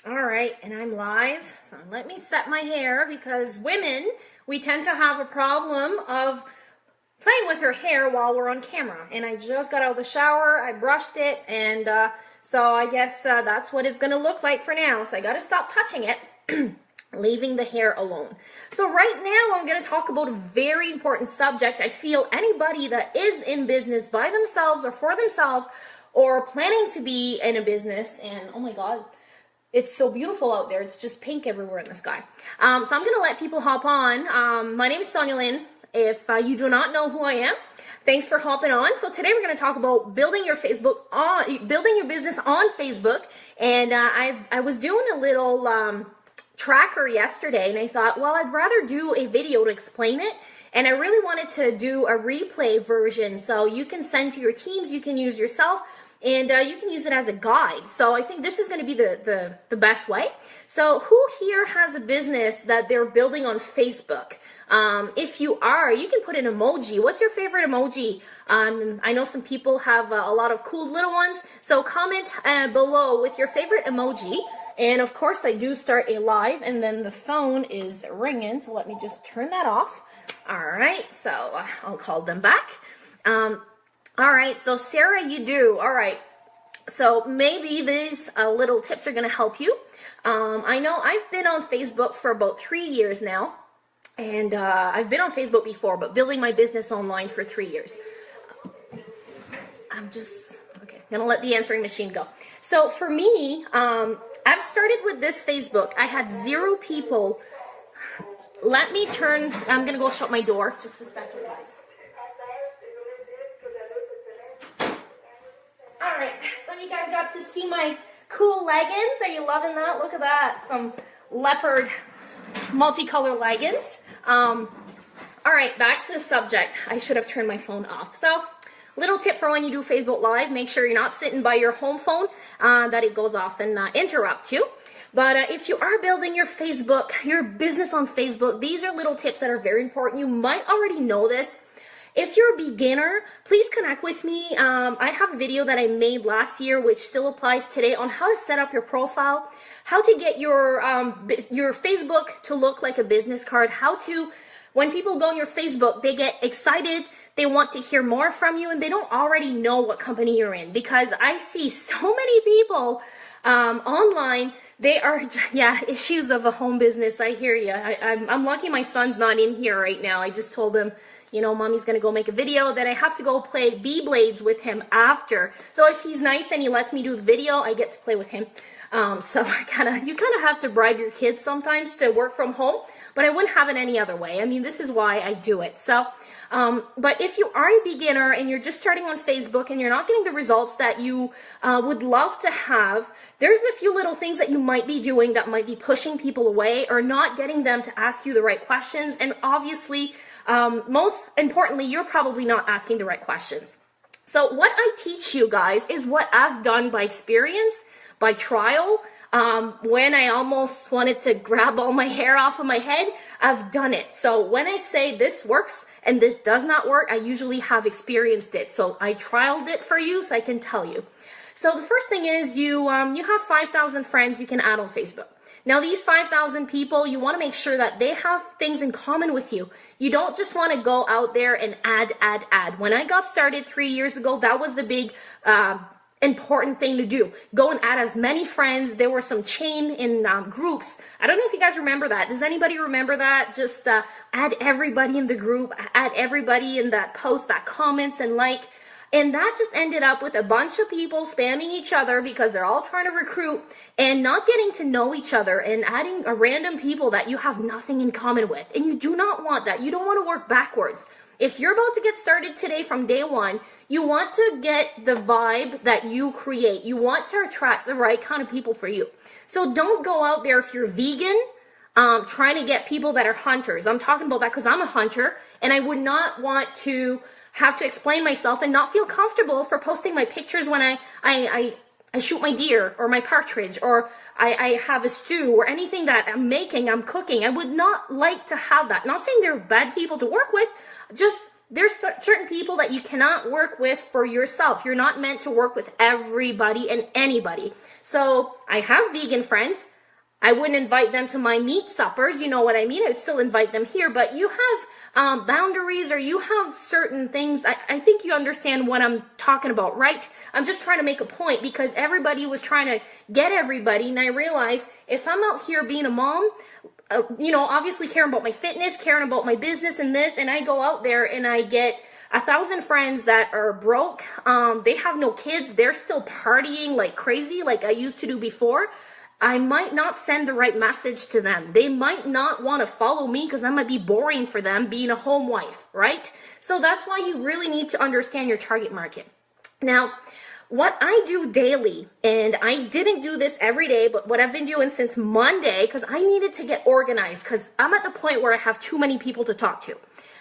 All right, and I'm live. So let me set my hair because women, we tend to have a problem of playing with her hair while we're on camera. And I just got out of the shower, I brushed it, and so I guess that's what it's gonna look like for now. So I gotta stop touching it, leaving the hair alone. So right now I'm gonna talk about a very important subject. I feel anybody that is in business by themselves or for themselves or planning to be in a business, and oh my God, it's so beautiful out there. It's just pink everywhere in the sky. So I'm going to let people hop on. My name is Sonia Lynn. If you do not know who I am, thanks for hopping on. So today we're going to talk about building your business on Facebook. And I was doing a little tracker yesterday, and I thought, well, I'd rather do a video to explain it. And I really wanted to do a replay version, so you can send to your teams, you can use yourself, and you can use it as a guide. So I think this is going to be the best way. So who here has a business that they're building on Facebook? If you are, you can put an emoji. What's your favorite emoji? I know some people have a lot of cool little ones. So comment below with your favorite emoji. And of course, I do start a live, and then the phone is ringing. So let me just turn that off. All right, so I'll call them back. All right, so Sarah, you do. All right, so maybe these little tips are going to help you. I know I've been on Facebook for about 3 years now, and I've been on Facebook before, but building my business online for 3 years. I'm going to let the answering machine go. So for me, I've started with this Facebook. I had 0 people. I'm going to go shut my door. Just a second, guys. All right, so you guys got to see my cool leggings. Are you loving that? Look at that. Some leopard multicolor leggings. All right, back to the subject. I should have turned my phone off. So, little tip for when you do Facebook Live, make sure you're not sitting by your home phone, that it goes off and interrupt you. But if you are building your business on Facebook, these are little tips that are very important. You might already know this. If you're a beginner, please connect with me. I have a video that I made last year, which still applies today, on how to set up your profile, how to get your Facebook to look like a business card, when people go on your Facebook, they get excited, they want to hear more from you, and they don't already know what company you're in. Because I see so many people online, issues of a home business. I hear you. I'm lucky my son's not in here right now. I just told him, mommy's going to go make a video, then I have to go play Beyblades with him after. So if he's nice and he lets me do the video, I get to play with him. So you kind of have to bribe your kids sometimes to work from home, but I wouldn't have it any other way. I mean, this is why I do it. So, but if you are a beginner and you're just starting on Facebook and you're not getting the results that you would love to have, there's a few little things that you might be doing that might be pushing people away or not getting them to ask you the right questions. And obviously, most importantly, you're probably not asking the right questions. So what I teach you guys is what I've done by experience, by trial. When I almost wanted to grab all my hair off of my head, I've done it. So when I say this works and this does not work, I usually have experienced it. So I trialed it for you so I can tell you. So the first thing is you have 5,000 friends you can add on Facebook. Now these 5,000 people, you want to make sure that they have things in common with you. You don't just want to go out there and add. When I got started 3 years ago, that was the big important thing to do. Go and add as many friends. There were some chain in groups. I don't know if you guys remember that. Does anybody remember that? Just add everybody in the group, add everybody in that post that comments and like. And that just ended up with a bunch of people spamming each other because they're all trying to recruit and not getting to know each other and adding a random people that you have nothing in common with. And you do not want that. You don't want to work backwards. If you're about to get started today from day one, you want to get the vibe that you create. You want to attract the right kind of people for you. So don't go out there if you're vegan, trying to get people that are hunters. I'm talking about that because I'm a hunter and I would not want to have to explain myself and not feel comfortable for posting my pictures when I shoot my deer or my partridge or I have a stew or anything that I'm making, I'm cooking. I would not like to have that. Not saying they're bad people to work with, just there's certain people that you cannot work with for yourself. You're not meant to work with everybody and anybody. So I have vegan friends. I wouldn't invite them to my meat suppers, you know what I mean? I'd still invite them here, but you have boundaries, or you have certain things. I think you understand what I'm talking about, right? I'm just trying to make a point, because everybody was trying to get everybody, and I realized if I'm out here being a mom, you know, obviously caring about my fitness, caring about my business and this, and I go out there and I get 1,000 friends that are broke, they have no kids, they're still partying like crazy like I used to do before, I might not send the right message to them. They might not want to follow me because that might be boring for them being a home wife, right? So that's why you really need to understand your target market. Now, what I do daily, and I didn't do this every day, but what I've been doing since Monday, because I needed to get organized, because I'm at the point where I have too many people to talk to.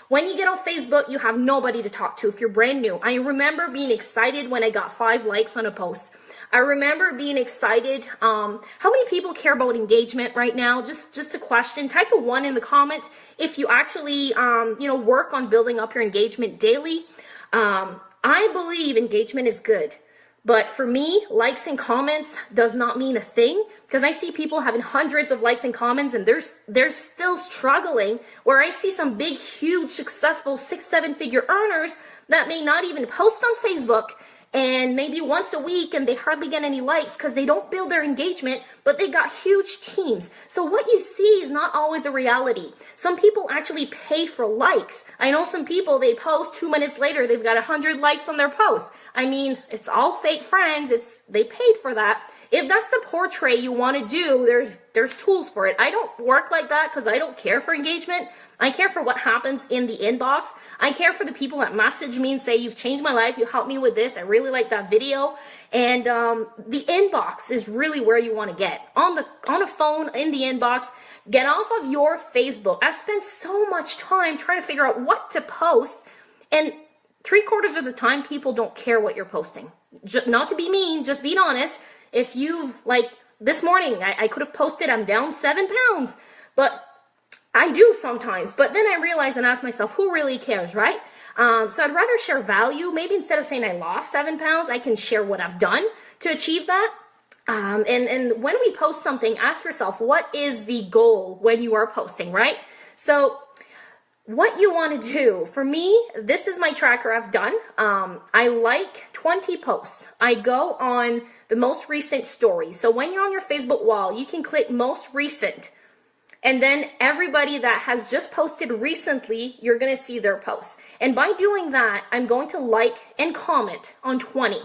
When you get on Facebook, you have nobody to talk to if you're brand new. I remember being excited when I got 5 likes on a post. I remember being excited. How many people care about engagement right now? Just a question. Type a 1 in the comments if you actually, work on building up your engagement daily. I believe engagement is good. But for me, likes and comments does not mean a thing, because I see people having hundreds of likes and comments and they're still struggling, where I see some big, huge, successful 6-7 figure earners that may not even post on Facebook, and maybe once a week, and they hardly get any likes because they don't build their engagement, but they got huge teams. So what you see is not always a reality. Some people actually pay for likes. I know some people, they post 2 minutes later, they've got 100 likes on their posts. I mean, it's all fake friends. They paid for that. If that's the portrait you want to do, there's tools for it. I don't work like that because I don't care for engagement. I care for what happens in the inbox. I care for the people that message me and say, you've changed my life, you helped me with this, I really like that video. And the inbox is really where you want to get. On a phone, in the inbox, get off of your Facebook. I've spent so much time trying to figure out what to post, and 3/4 of the time, people don't care what you're posting. Not to be mean, just being honest. If you've, like this morning, I could have posted I'm down 7 pounds, but I do sometimes. But then I realize and ask myself, who really cares, right? So I'd rather share value. Maybe instead of saying I lost 7 pounds, I can share what I've done to achieve that. And when we post something, ask yourself, what is the goal when you are posting, right? So what you want to do, for me, this is my tracker I've done. I like 20 posts. I go on the most recent story. So when you're on your Facebook wall, you can click most recent. And then everybody that has just posted recently, you're going to see their posts. And by doing that, I'm going to like and comment on 20.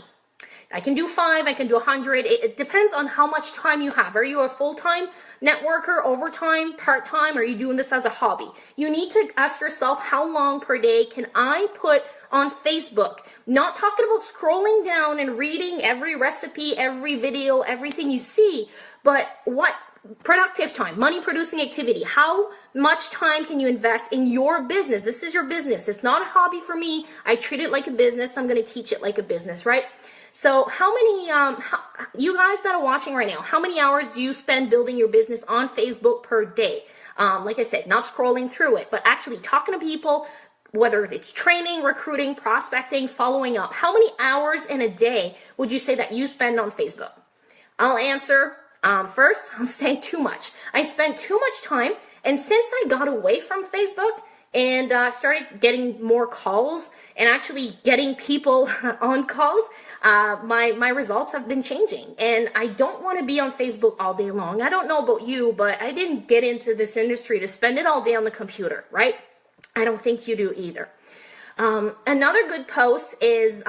I can do 5, I can do 100. It depends on how much time you have. Are you a full-time networker, overtime, part-time? Are you doing this as a hobby? You need to ask yourself, how long per day can I put on Facebook? Not talking about scrolling down and reading every recipe, every video, everything you see, but what productive time, money producing activity. How much time can you invest in your business? This is your business. It's not a hobby for me. I treat it like a business. I'm going to teach it like a business, right? So how many, you guys that are watching right now, how many hours do you spend building your business on Facebook per day? Like I said, not scrolling through it, but actually talking to people, whether it's training, recruiting, prospecting, following up. How many hours in a day would you say that you spend on Facebook? I'll answer. First, I'll say too much. I spent too much time, and since I got away from Facebook and started getting more calls and actually getting people on calls, my results have been changing. And I don't want to be on Facebook all day long. I don't know about you, but I didn't get into this industry to spend it all day on the computer, right? I don't think you do either. Another good post is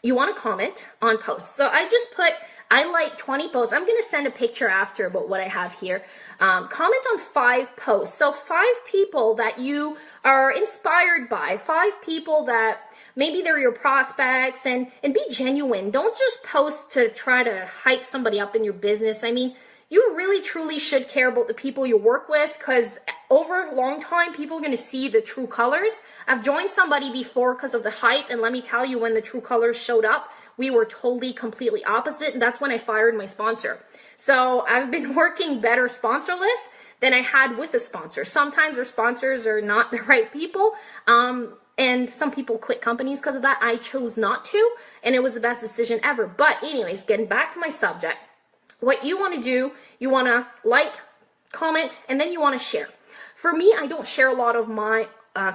you want to comment on posts. So I just put, I like 20 posts. I'm going to send a picture after about what I have here. Comment on 5 posts. So 5 people that you are inspired by, 5 people that maybe they're your prospects, and be genuine. Don't just post to try to hype somebody up in your business. I mean, you really truly should care about the people you work with, because over a long time, people are going to see the true colors. I've joined somebody before because of the hype, and let me tell you, when the true colors showed up, we were totally, completely opposite, and that's when I fired my sponsor. So I've been working better sponsorless than I had with a sponsor. Sometimes our sponsors are not the right people, and some people quit companies because of that. I chose not to, and it was the best decision ever. But anyways, getting back to my subject. what you want to do, you want to like, comment, and then you want to share. For me, I don't share a lot of my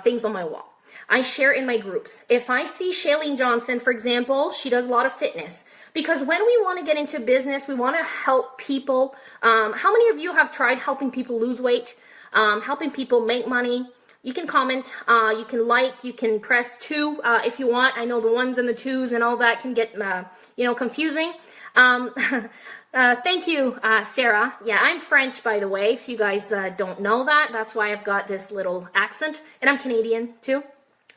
things on my wall. I share in my groups. If I see Shailene Johnson, for example, she does a lot of fitness. Because when we want to get into business, we want to help people. How many of you have tried helping people lose weight, helping people make money? You can comment, you can like, you can press 2 if you want. I know the 1s and the 2s and all that can get, confusing. Thank you, Sarah. Yeah, I'm French, by the way, if you guys don't know that. That's why I've got this little accent, and I'm Canadian, too.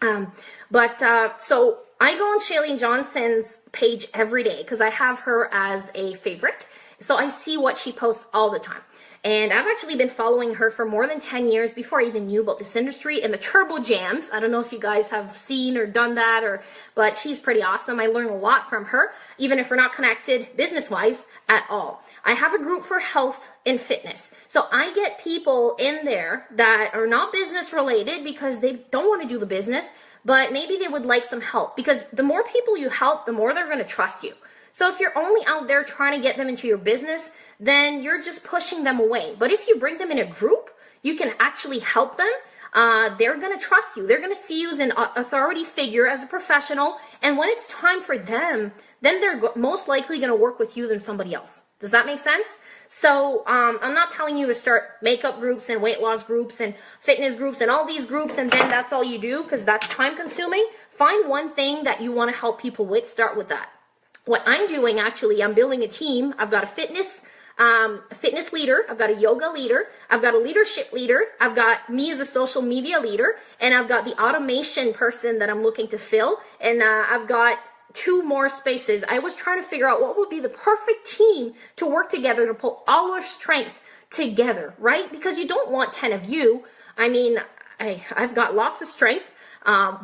So I go on Shailene Johnson's page every day because I have her as a favorite. So I see what she posts all the time. And I've actually been following her for more than 10 years before I even knew about this industry and the Turbo Jams. I don't know if you guys have seen or done that, but she's pretty awesome. I learn a lot from her, even if we're not connected business-wise at all. I have a group for health and fitness. So I get people in there that are not business related because they don't want to do the business, but maybe they would like some help, because the more people you help, the more they're going to trust you. So if you're only out there trying to get them into your business, then you're just pushing them away. But if you bring them in a group, you can actually help them. They're going to trust you. They're going to see you as an authority figure, as a professional. And when it's time for them, then they're most likely going to work with you than somebody else. Does that make sense? So I'm not telling you to start makeup groups and weight loss groups and fitness groups and all these groups and then that's all you do, because that's time consuming. Find one thing that you want to help people with. Start with that. What I'm doing, actually, I'm building a team. I've got a fitness leader, I've got a yoga leader, I've got a leadership leader, I've got me as a social media leader, and I've got the automation person that I'm looking to fill, and I've got 2 more spaces. I was trying to figure out what would be the perfect team to work together to pull all our strength together, right? Because you don't want 10 of you. I mean, I've got lots of strength.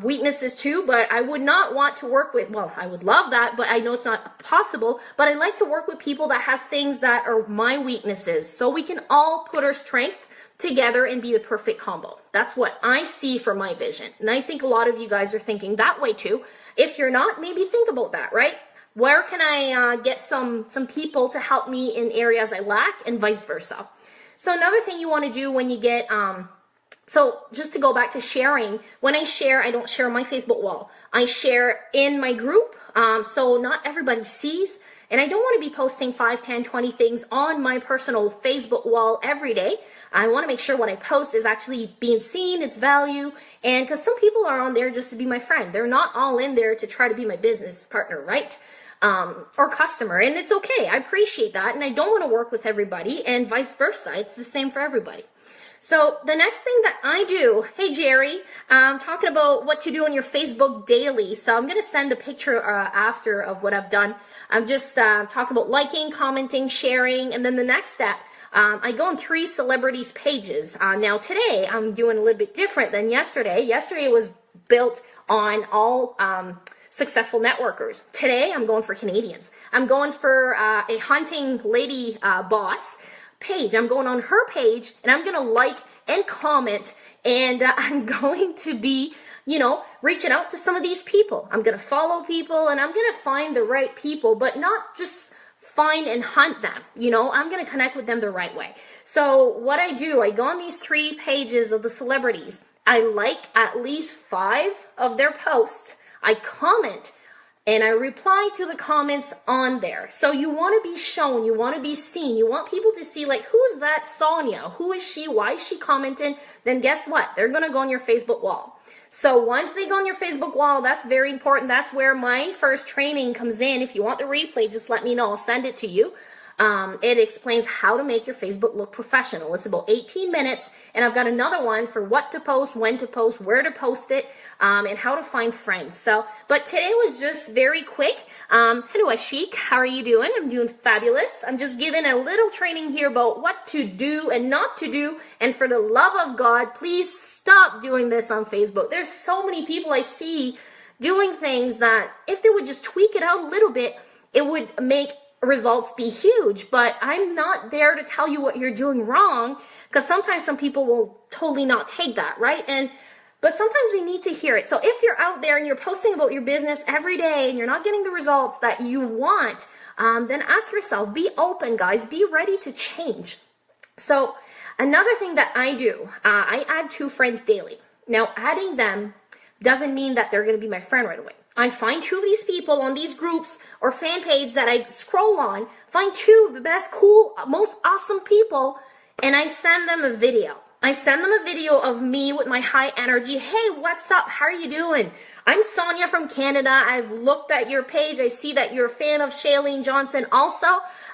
Weaknesses too, but I would not want to work with, well, I would love that, but I know it's not possible, but I like to work with people that has things that are my weaknesses, so we can all put our strength together and be the perfect combo. That's what I see for my vision, and I think a lot of you guys are thinking that way too. If you're not, maybe think about that, right? Where can I get some people to help me in areas I lack, and vice versa. So another thing you want to do when you get so just to go back to sharing, when I share, I don't share on my Facebook wall. I share in my group, so not everybody sees. And I don't want to be posting 5, 10, 20 things on my personal Facebook wall every day. I want to make sure what I post is actually being seen, its value, and because some people are on there just to be my friend. They're not all in there to try to be my business partner, right? Or customer, and it's okay. I appreciate that, and I don't want to work with everybody, and vice versa. It's the same for everybody. So the next thing that I do, hey Jerry, talking about what to do on your Facebook daily. So I'm going to send a picture after of what I've done. I'm just talking about liking, commenting, sharing, and then the next step, I go on 3 celebrities' pages. Now today, I'm doing a little bit different than yesterday. Yesterday was built on all successful networkers. Today, I'm going for Canadians. I'm going for a hunting lady boss page. I'm going on her page and I'm going to like and comment, and I'm going to be, reaching out to some of these people. I'm going to follow people and I'm going to find the right people, but not just find and hunt them. I'm going to connect with them the right way. So what I do, I go on these 3 pages of the celebrities. I like at least 5 of their posts. I comment and I reply to the comments on there. So you want to be shown, you want to be seen, you want people to see, like, who's that Sonia? Who is she? Why is she commenting? Then guess what? They're going to go on your Facebook wall. So once they go on your Facebook wall, that's very important. That's where my first training comes in. If you want the replay, just let me know. I'll send it to you. It explains how to make your Facebook look professional. It's about 18 minutes, and I've got another one for what to post, when to post, where to post it, and how to find friends. But today was just very quick. Hello Ashik, how are you doing? I'm doing fabulous. I'm just giving a little training here about what to do and not to do, and for the love of God, please stop doing this on Facebook. There's so many people I see doing things that if they would just tweak it out a little bit, it would make results be huge. But I'm not there to tell you what you're doing wrong, because sometimes some people will totally not take that, right? but sometimes they need to hear it. So if you're out there and you're posting about your business every day and you're not getting the results that you want, then ask yourself, be open, guys, be ready to change. So another thing that I do, I add 2 friends daily. Now, adding them doesn't mean that they're going to be my friend right away. I find 2 of these people on these groups or fan page that I scroll on, find 2 of the best, cool, most awesome people, and I send them a video. I send them a video of me with my high energy. Hey, what's up? How are you doing? I'm Sonia from Canada. I've looked at your page. I see that you're a fan of Shailene Johnson also.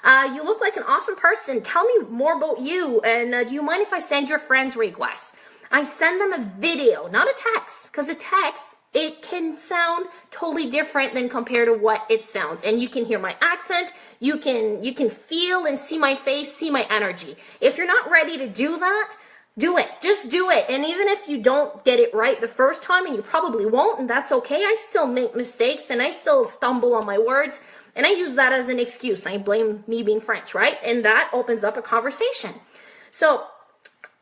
You look like an awesome person. Tell me more about you. And do you mind if I send your friends requests? I send them a video, not a text, because a text, it can sound totally different than compared to what it sounds. And you can hear my accent, you can feel and see my face, see my energy. If you're not ready to do that, do it. Just do it. And even if you don't get it right the first time, and you probably won't, and that's okay, I still make mistakes and I still stumble on my words. And I use that as an excuse. I blame me being French, right? And that opens up a conversation. So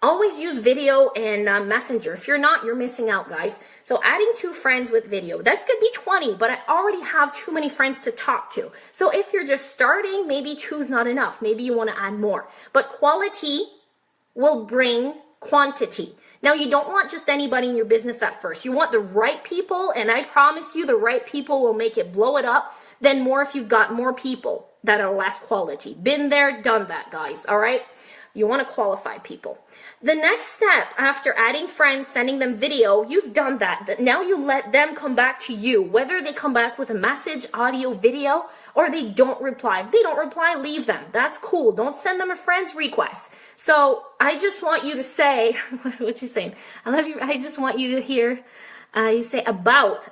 always use video and Messenger. If you're not, you're missing out, guys. So adding 2 friends with video. This could be 20, but I already have too many friends to talk to. So if you're just starting, maybe 2 is not enough. Maybe you want to add more. But quality will bring quantity. Now, you don't want just anybody in your business at first. You want the right people, and I promise you the right people will make it blow it up. Then more if you've got more people that are less quality. Been there, done that, guys, all right? You want to qualify people. The next step after adding friends, sending them video, you've done that. Now you let them come back to you, whether they come back with a message, audio, video, or they don't reply. If they don't reply, leave them. That's cool. Don't send them a friend's request. So I just want you to say, what you saying? I love you. I just want you to hear, you say about.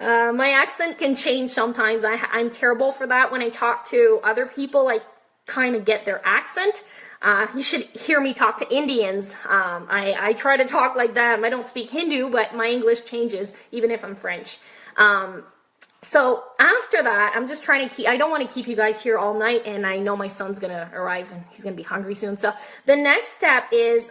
My accent can change sometimes. I'm terrible for that. When I talk to other people, I kind of get their accent. You should hear me talk to Indians. I try to talk like them. I don't speak Hindu, but my English changes even if I'm French. So after that, I'm just trying to keep, I don't want to keep you guys here all night, and I know my son's going to arrive and he's going to be hungry soon. So the next step is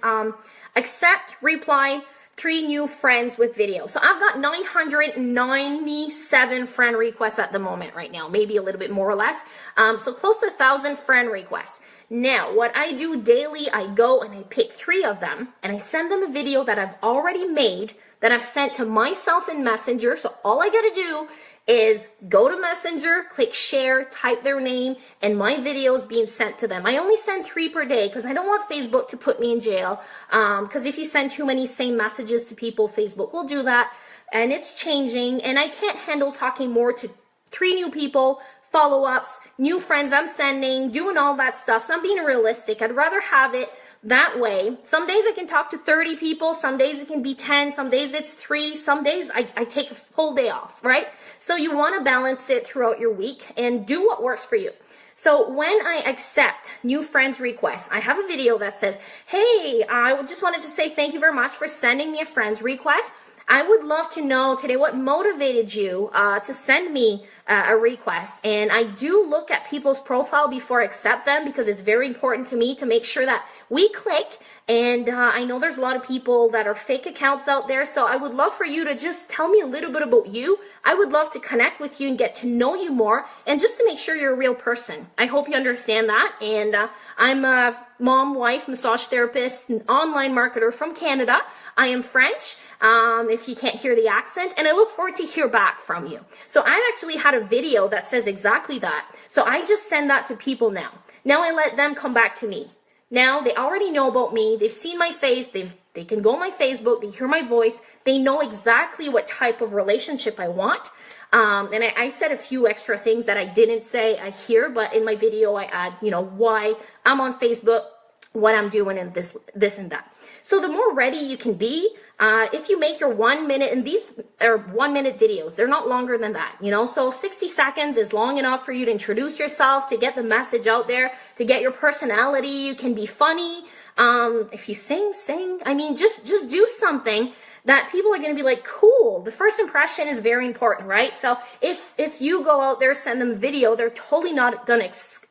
accept, reply, 3 new friends with video. So I've got 997 friend requests at the moment right now, maybe a little bit more or less. So close to 1,000 friend requests. Now, what I do daily, I go and I pick 3 of them and I send them a video that I've already made that I've sent to myself in Messenger. So all I got to do is go to Messenger, click share, type their name, and my video is being sent to them. I only send 3 per day because I don't want Facebook to put me in jail. Because if you send too many same messages to people, Facebook will do that. And it's changing, and I can't handle talking more to 3 new people, follow-ups, new friends I'm sending, doing all that stuff. So I'm being realistic. I'd rather have it that way. Some days I can talk to 30 people, some days it can be 10, some days it's 3, some days I take a whole day off, right? So you want to balance it throughout your week and do what works for you. So when I accept new friends requests, I have a video that says, hey, I just wanted to say thank you very much for sending me a friend's request. I would love to know today what motivated you to send me a request. And I do look at people's profile before I accept them because it's very important to me to make sure that we click. And I know there's a lot of people that are fake accounts out there. So I would love for you to just tell me a little bit about you. I would love to connect with you and get to know you more. And just to make sure you're a real person. I hope you understand that. And I'm a mom, wife, massage therapist, and online marketer from Canada. I am French, if you can't hear the accent, and I look forward to hear back from you. So I actually had a video that says exactly that. So I just send that to people now. Now I let them come back to me. Now they already know about me. They've seen my face. They can go on my Facebook. They hear my voice. They know exactly what type of relationship I want. And I said a few extra things that I didn't say here, but in my video I add, why I'm on Facebook, what I'm doing, and this and that. So the more ready you can be, if you make your 1 minute, and these are 1 minute videos, they're not longer than that, so 60 seconds is long enough for you to introduce yourself, to get the message out there, to get your personality. You can be funny. If you sing, I mean, just do something that people are going to be like, cool. The first impression is very important, right? So if you go out there, send them a video, they're totally not going to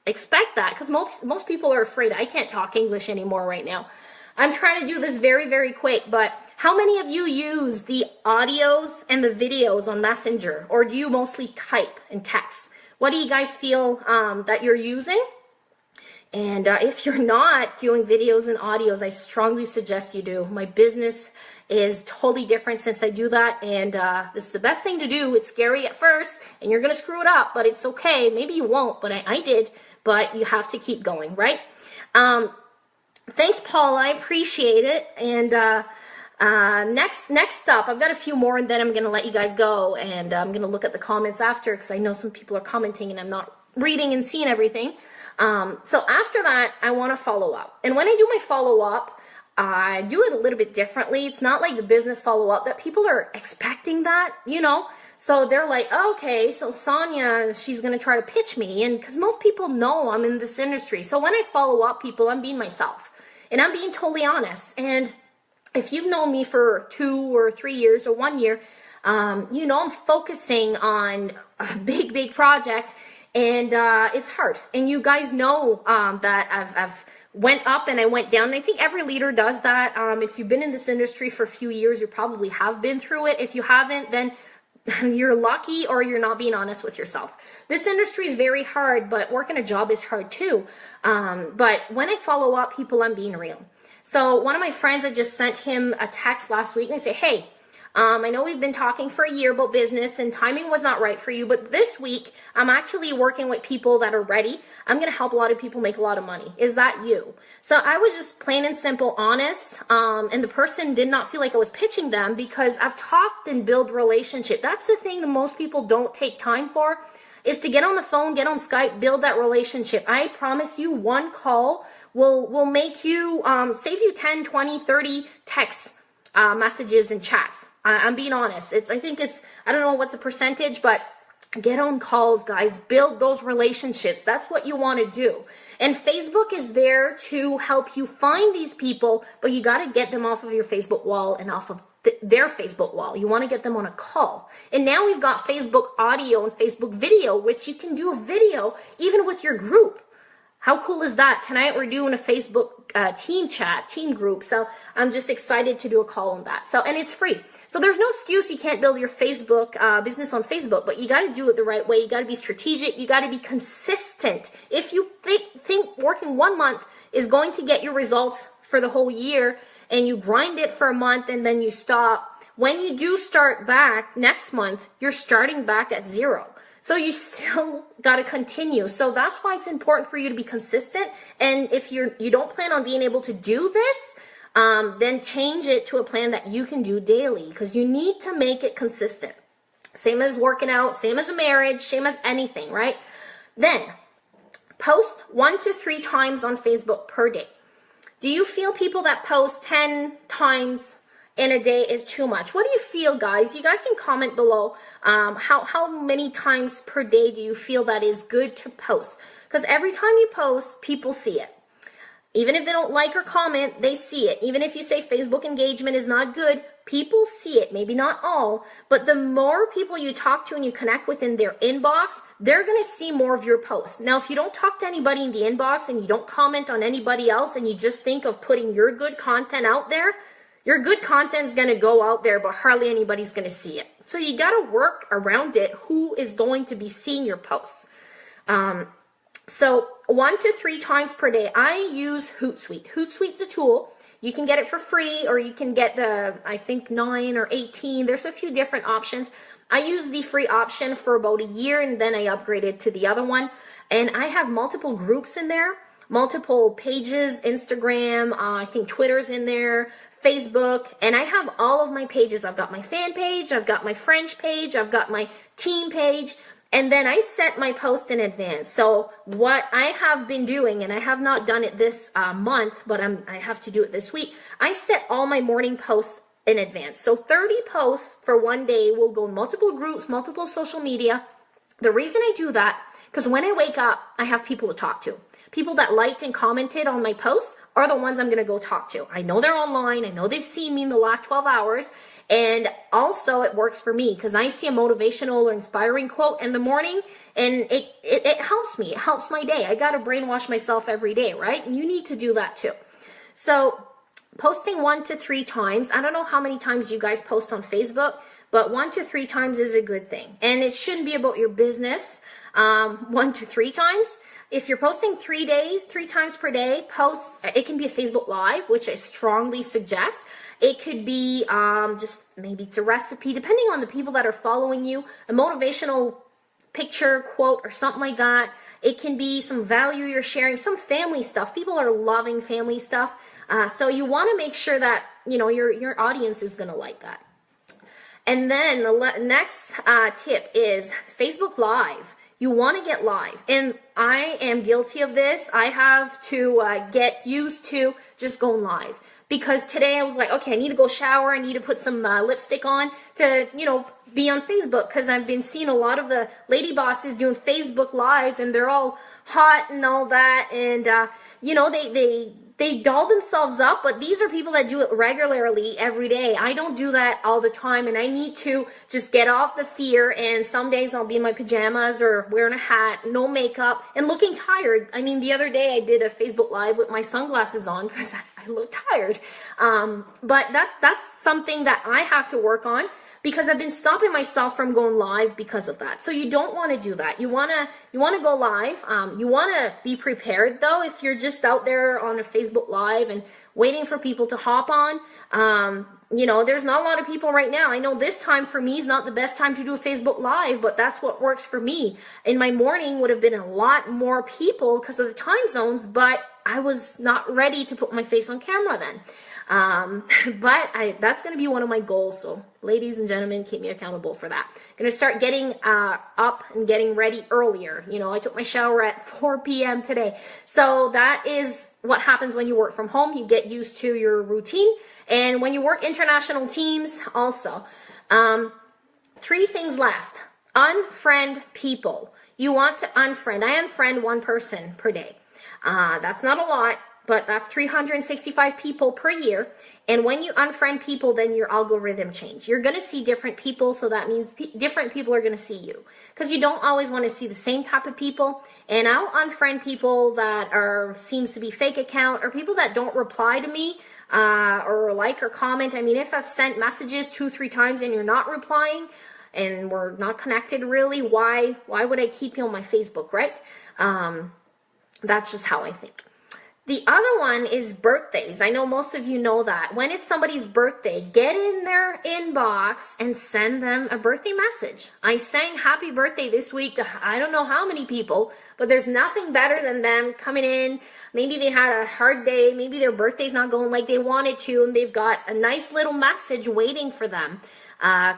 expect that, because most people are afraid. I can't talk English anymore right now. I'm trying to do this very, very quick, but How many of you use the audios and the videos on Messenger, or do you mostly type and text? What do you guys feel that you're using? And if you're not doing videos and audios, I strongly suggest you do. My business is totally different since I do that, and this is the best thing to do. It's scary at first, and you're gonna screw it up, but it's okay. Maybe you won't, but I did, but you have to keep going, right? Thanks, Paul, I appreciate it. And next up, I've got a few more, and then I'm gonna let you guys go, and I'm gonna look at the comments after, because I know some people are commenting and I'm not reading and seeing everything. So after that, I want to follow up. And when I do my follow up, I do it a little bit differently. It's not like the business follow up that people are expecting that, you know? So they're like, oh, okay, so Sonia, she's going to try to pitch me. And because most people know I'm in this industry. So when I follow up people, I'm being myself and I'm being totally honest. And if you've known me for 2 or 3 years or 1 year, you know, I'm focusing on a big project. And it's hard. And you guys know that I've went up and I went down. And I think every leader does that. If you've been in this industry for a few years, you probably have been through it. If you haven't, then you're lucky or you're not being honest with yourself. This industry is very hard, but working a job is hard too. But when I follow up people, I'm being real. So one of my friends, I just sent him a text last week and I say, hey, I know we've been talking for a year about business and timing was not right for you, but this week I'm actually working with people that are ready. I'm going to help a lot of people make a lot of money. Is that you? So I was just plain and simple honest, and the person did not feel like I was pitching them because I've talked and build relationship. That's the thing that most people don't take time for, is to get on the phone, get on Skype, build that relationship. I promise you, one call will make you, save you 10, 20, 30 texts. Messages and chats. I'm being honest. I don't know what's the percentage, but get on calls, guys. Build those relationships. That's what you want to do. And Facebook is there to help you find these people, but you got to get them off of your Facebook wall and off of their Facebook wall. You want to get them on a call. And now we've got Facebook audio and Facebook video, which you can do a video even with your group. How cool is that? Tonight we're doing a Facebook team group. So I'm just excited to do a call on that. So, and it's free. So there's no excuse you can't build your Facebook business on Facebook, but you got to do it the right way. You got to be strategic. You got to be consistent. If you think working 1 month is going to get your results for the whole year and you grind it for a month and then you stop, when you do start back next month, you're starting back at zero. So you still got to continue. So that's why it's important for you to be consistent. And if you don't plan on being able to do this, then change it to a plan that you can do daily, because you need to make it consistent. Same as working out, same as a marriage, same as anything, right? Then post 1 to 3 times on Facebook per day. Do you feel people that post 10 times in a day is too much? What do you feel, guys? You guys can comment below. How many times per day do you feel that is good to post? Because every time you post, people see it. Even if they don't like or comment, they see it. Even if you say Facebook engagement is not good, people see it. Maybe not all, but the more people you talk to and you connect with in their inbox, they're going to see more of your posts. Now, if you don't talk to anybody in the inbox and you don't comment on anybody else and you just think of putting your good content out there, your good content is going to go out there, but hardly anybody's going to see it. So you got to work around it. Who is going to be seeing your posts? So 1 to 3 times per day. I use Hootsuite. Hootsuite's a tool. You can get it for free, or you can get the, I think, 9 or 18. There's a few different options. I use the free option for about a year, and then I upgraded to the other one. And I have multiple groups in there, multiple pages, Instagram, I think Twitter's in there, Facebook, and I have all of my pages. I've got my fan page, I've got my French page, I've got my team page, and then I set my post in advance. So what I have been doing, and I have not done it this month, but I have to do it this week, I set all my morning posts in advance. So 30 posts for one day will go in multiple groups, multiple social media. The reason I do that, because when I wake up, I have people to talk to. People that liked and commented on my posts are the ones I'm going to go talk to. I know they're online. I know they've seen me in the last 12 hours. And also it works for me because I see a motivational or inspiring quote in the morning and it helps me. It helps my day. I got to brainwash myself every day, right? And you need to do that too. So posting 1 to 3 times. I don't know how many times you guys post on Facebook, but 1 to 3 times is a good thing. And it shouldn't be about your business 1 to 3 times. If you're posting 3 days, 3 times per day, post, it can be a Facebook Live, which I strongly suggest. It could be just maybe it's a recipe, depending on the people that are following you, a motivational picture, quote, or something like that. It can be some value you're sharing, some family stuff. People are loving family stuff. So you want to make sure that, you know, your audience is going to like that. And then the next tip is Facebook Live. You want to get live. And I am guilty of this. I have to get used to just going live. Because today I was like, okay, I need to go shower. I need to put some lipstick on to, you know, be on Facebook. Because I've been seeing a lot of the lady bosses doing Facebook Lives. And they're all hot and all that. And, you know, they doll themselves up, but these are people that do it regularly every day. I don't do that all the time, and I need to just get off the fear, and some days I'll be in my pajamas or wearing a hat, no makeup, and looking tired. I mean, the other day I did a Facebook Live with my sunglasses on because I look tired. But that's something that I have to work on, because I've been stopping myself from going live because of that. So you don't want to do that. You want to go live. You want to be prepared, though. If you're just out there on a Facebook Live and waiting for people to hop on, you know, there's not a lot of people right now. I know this time for me is not the best time to do a Facebook Live, but that's what works for me. In my morning would have been a lot more people because of the time zones, but I was not ready to put my face on camera then. But that's going to be one of my goals. So ladies and gentlemen, keep me accountable for that. I'm going to start getting up and getting ready earlier. You know, I took my shower at 4 p.m. today. So that is what happens when you work from home. You get used to your routine. And when you work international teams also. 3 things left. Unfriend people. You want to unfriend. I unfriend 1 person per day. That's not a lot, but that's 365 people per year. And when you unfriend people, then your algorithm change. You're going to see different people, so that means different people are going to see you. Because you don't always want to see the same type of people. And I'll unfriend people that seems to be fake account, or people that don't reply to me or like or comment. I mean, if I've sent messages 2-3 times and you're not replying and we're not connected really, why would I keep you on my Facebook, right? That's just how I think. The other one is birthdays. I know most of you know that. When it's somebody's birthday, get in their inbox and send them a birthday message. I sang happy birthday this week to I don't know how many people, but there's nothing better than them coming in. Maybe they had a hard day. Maybe their birthday's not going like they wanted to, and they've got a nice little message waiting for them.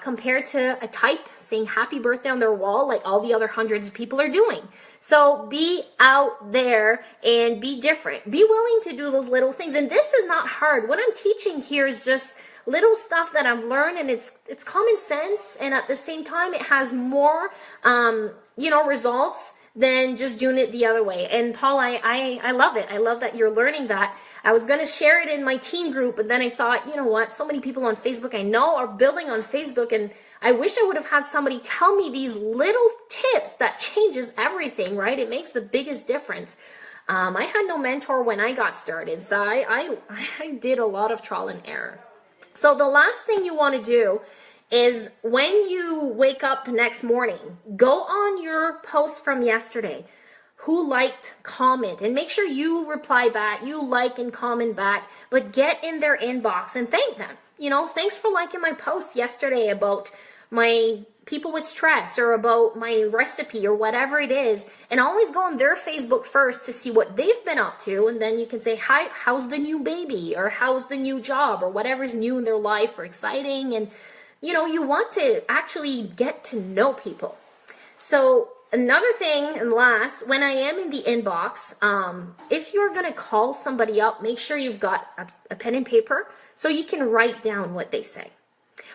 Compared to a type saying happy birthday on their wall like all the other hundreds of people are doing. So be out there and be different. Be willing to do those little things. And this is not hard. What I'm teaching here is just little stuff that I've learned, and it's common sense, and at the same time it has more you know, results than just doing it the other way. And Paul, I love it. I love that you're learning that. I was going to share it in my team group, but then I thought, you know what, so many people on Facebook I know are building on Facebook, and I wish I would have had somebody tell me these little tips that changes everything, right? It makes the biggest difference. I had no mentor when I got started, so I did a lot of trial and error. So the last thing you want to do is when you wake up the next morning, go on your post from yesterday. Who liked, comment, and make sure you reply back, you like and comment back, but get in their inbox and thank them. You know, thanks for liking my post yesterday about my people with stress or about my recipe or whatever it is. And always go on their Facebook first to see what they've been up to. And then you can say, hi, how's the new baby? Or how's the new job? Or whatever's new in their life or exciting. And, you know, you want to actually get to know people. So another thing, and last, when I am in the inbox, if you're going to call somebody up, make sure you've got a pen and paper so you can write down what they say.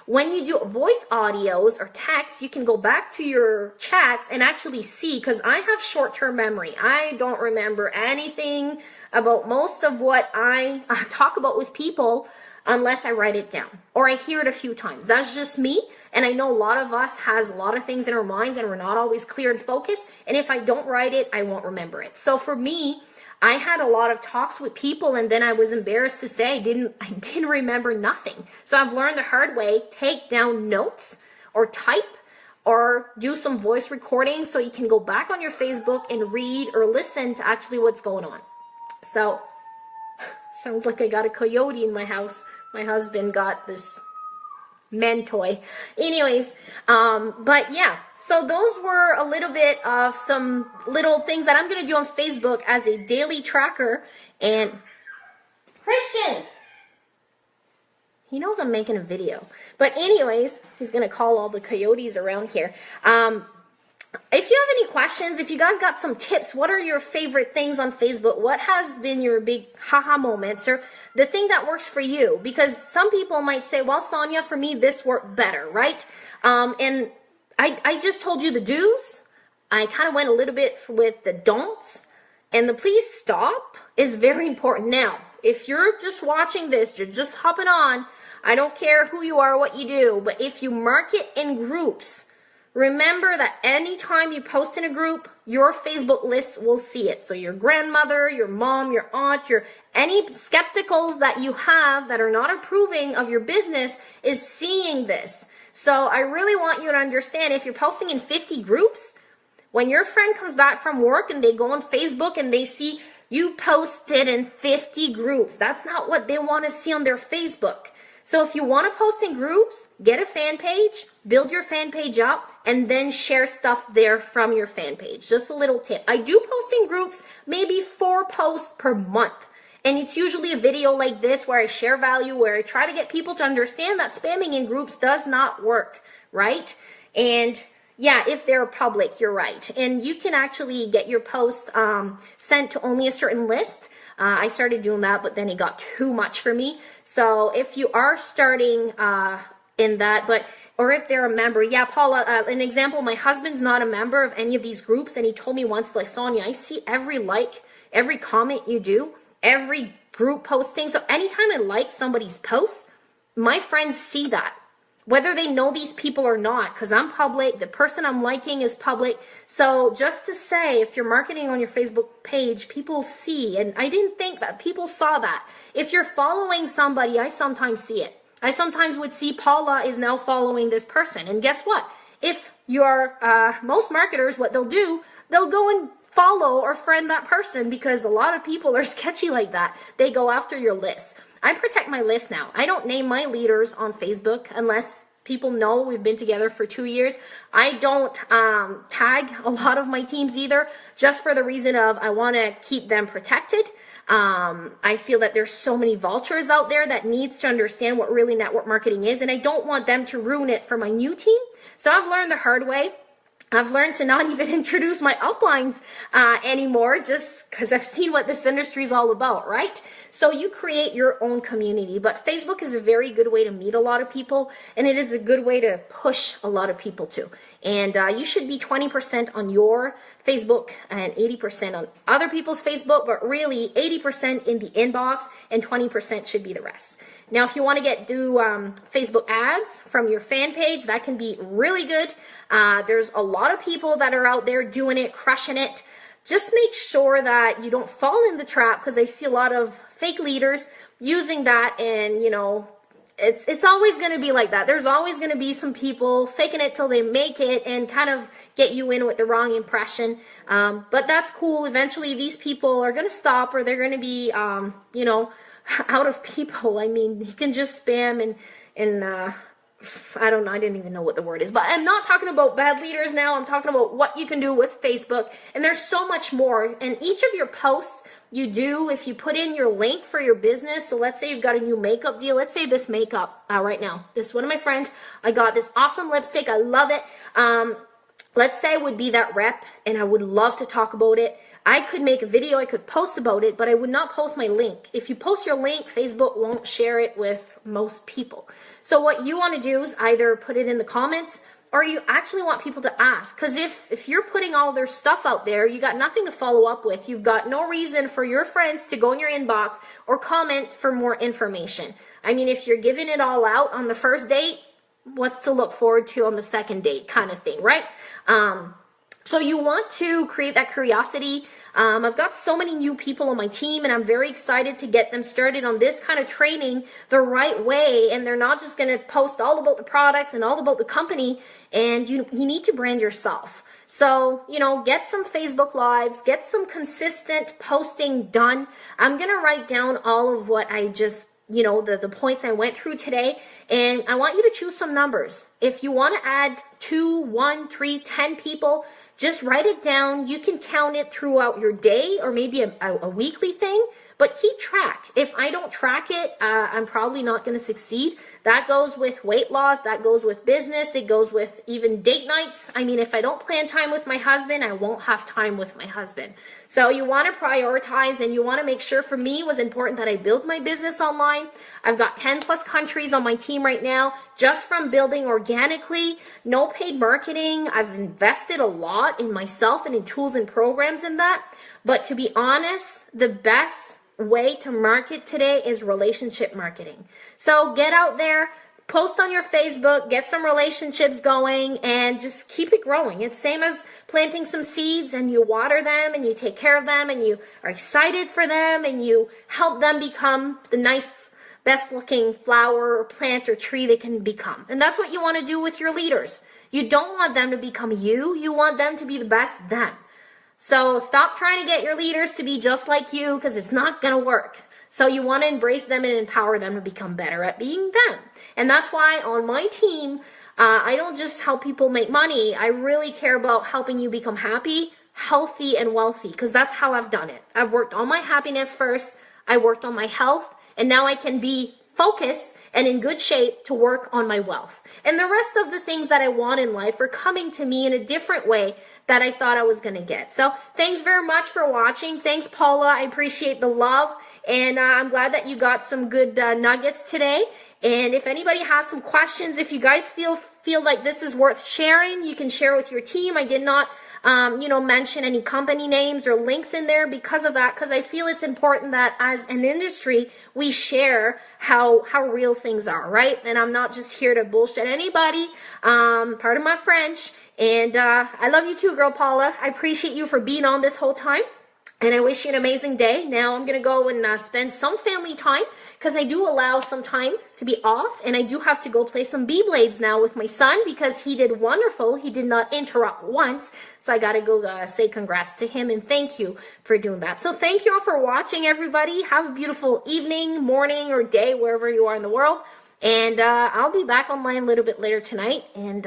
When you do voice audios or text, you can go back to your chats and actually see, because I have short-term memory. I don't remember anything about most of what I talk about with people unless I write it down or I hear it a few times. That's just me. And I know a lot of us has a lot of things in our minds and we're not always clear and focused. And if I don't write it, I won't remember it. So for me, I had a lot of talks with people, and then I was embarrassed to say I didn't remember nothing. So I've learned the hard way: take down notes or type or do some voice recordings so you can go back on your Facebook and read or listen to actually what's going on. So sounds like I got a coyote in my house. My husband got this men toy. Anyways, but yeah, so those were a little bit of some little things that I'm going to do on Facebook as a daily tracker. And Christian, he knows I'm making a video. But anyways, he's going to call all the coyotes around here. If you have any questions, if you guys got some tips, what are your favorite things on Facebook? What has been your big haha moments, or the thing that works for you? Because some people might say, well, Sonia, for me, this worked better, right? And I just told you the do's. I kind of went a little bit with the don'ts. And the please stop is very important. Now, if you're just watching this, you're just hopping on, I don't care who you are, what you do, but if you market in groups, remember that anytime you post in a group, your Facebook list will see it. So your grandmother, your mom, your aunt, any skepticals that you have that are not approving of your business is seeing this. So I really want you to understand, if you're posting in 50 groups, when your friend comes back from work and they go on Facebook and they see you posted in 50 groups, that's not what they want to see on their Facebook. So if you want to post in groups, get a fan page, build your fan page up, and then share stuff there from your fan page. Just a little tip. I do post in groups, maybe 4 posts per month. And it's usually a video like this where I share value, where I try to get people to understand that spamming in groups does not work, right? And yeah, if they're public, you're right. And you can actually get your posts sent to only a certain list. I started doing that, but then it got too much for me. So if you are starting in that, or if they're a member, yeah, Paula, an example, my husband's not a member of any of these groups, and he told me once, like, Sonia, I see every like, every comment you do, every group posting. So anytime I like somebody's post, my friends see that, whether they know these people or not, because I'm public, the person I'm liking is public. So just to say, if you're marketing on your Facebook page, people see, and I didn't think that people saw that. If you're following somebody, I sometimes see it. I sometimes would see Paula is now following this person. And guess what? If you're, most marketers, what they'll do, they'll go and follow or friend that person, because a lot of people are sketchy like that. They go after your list. I protect my list now. I don't name my leaders on Facebook unless people know we've been together for 2 years. I don't tag a lot of my teams either, just for the reason of I want to keep them protected. I feel that there's so many vultures out there that needs to understand what really network marketing is, and I don't want them to ruin it for my new team. So I've learned the hard way. I've learned to not even introduce my uplines anymore, just because I've seen what this industry is all about, right? So you create your own community, but Facebook is a very good way to meet a lot of people, and it is a good way to push a lot of people too. And you should be 20% on your Facebook and 80% on other people's Facebook, but really 80% in the inbox and 20% should be the rest. Now, if you want to do Facebook ads from your fan page, that can be really good. There's a lot of people that are out there doing it, crushing it. Just make sure that you don't fall in the trap, because I see a lot of fake leaders using that, and you know, it's always going to be like that. There's always going to be some people faking it till they make it and kind of get you in with the wrong impression. But that's cool. Eventually these people are going to stop, or they're going to be, you know, out of people. I mean, you can just spam and I don't know, I didn't even know what the word is, but I'm not talking about bad leaders now. I'm talking about what you can do with Facebook, and there's so much more. And each of your posts you do, if you put in your link for your business, so let's say you've got a new makeup deal. Let's say this makeup right now, this is one of my friends, I got this awesome lipstick, I love it. Let's say I would be that rep and I would love to talk about it. I could make a video, I could post about it, but I would not post my link. If you post your link, Facebook won't share it with most people. So what you want to do is either put it in the comments, or you actually want people to ask. Because if you're putting all their stuff out there, you got nothing to follow up with. You've got no reason for your friends to go in your inbox or comment for more information. I mean, if you're giving it all out on the first date, what's to look forward to on the second date kind of thing, right? So you want to create that curiosity. I've got so many new people on my team, and I'm very excited to get them started on this kind of training the right way. And they're not just going to post all about the products and all about the company, and you need to brand yourself. So, get some Facebook Lives, get some consistent posting done. I'm going to write down all of what I just, the points I went through today, and I want you to choose some numbers. If you want to add 2, 1, 3, 10 people, just write it down. You can count it throughout your day or maybe a weekly thing, but keep track. If I don't track it, I'm probably not going to succeed. That goes with weight loss. That goes with business. It goes with even date nights. I mean, if I don't plan time with my husband, I won't have time with my husband. So you want to prioritize, and you want to make sure, for me, it was important that I build my business online. I've got 10 plus countries on my team right now, just from building organically, no paid marketing. I've invested a lot in myself and in tools and programs in that. But to be honest, the best way to market today is relationship marketing. So get out there, post on your Facebook, get some relationships going, and just keep it growing. It's same as planting some seeds, and you water them and you take care of them and you are excited for them and you help them become the nice, best looking flower or plant or tree they can become. And that's what you want to do with your leaders. You don't want them to become you. You want them to be the best them. So stop trying to get your leaders to be just like you, because it's not going to work. So you want to embrace them and empower them to become better at being them. And that's why on my team, I don't just help people make money. I really care about helping you become happy, healthy, and wealthy, because that's how I've done it. I've worked on my happiness first. I worked on my health, and now I can be focused and in good shape to work on my wealth. And the rest of the things that I want in life are coming to me in a different way that I thought I was going to get. So thanks very much for watching. Thanks, Paula. I appreciate the love. And I'm glad that you got some good nuggets today. And if anybody has some questions, if you guys feel like this is worth sharing, you can share with your team. I did not mention any company names or links in there because of that, because I feel it's important that as an industry, we share how real things are, right? And I'm not just here to bullshit anybody. Pardon my French. And I love you too, girl Paula. I appreciate you for being on this whole time. And I wish you an amazing day. Now I'm going to go and spend some family time, because I do allow some time to be off. And I do have to go play some Beyblades now with my son, because he did wonderful. He did not interrupt once. So I got to go say congrats to him and thank you for doing that. So thank you all for watching, everybody. Have a beautiful evening, morning, or day, wherever you are in the world. And I'll be back online a little bit later tonight. And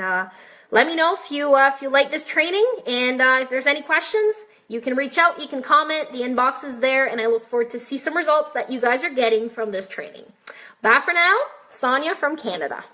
let me know if you like this training. And if there's any questions, you can reach out, you can comment, the inbox is there, and I look forward to see some results that you guys are getting from this training. Bye for now, Sonia from Canada.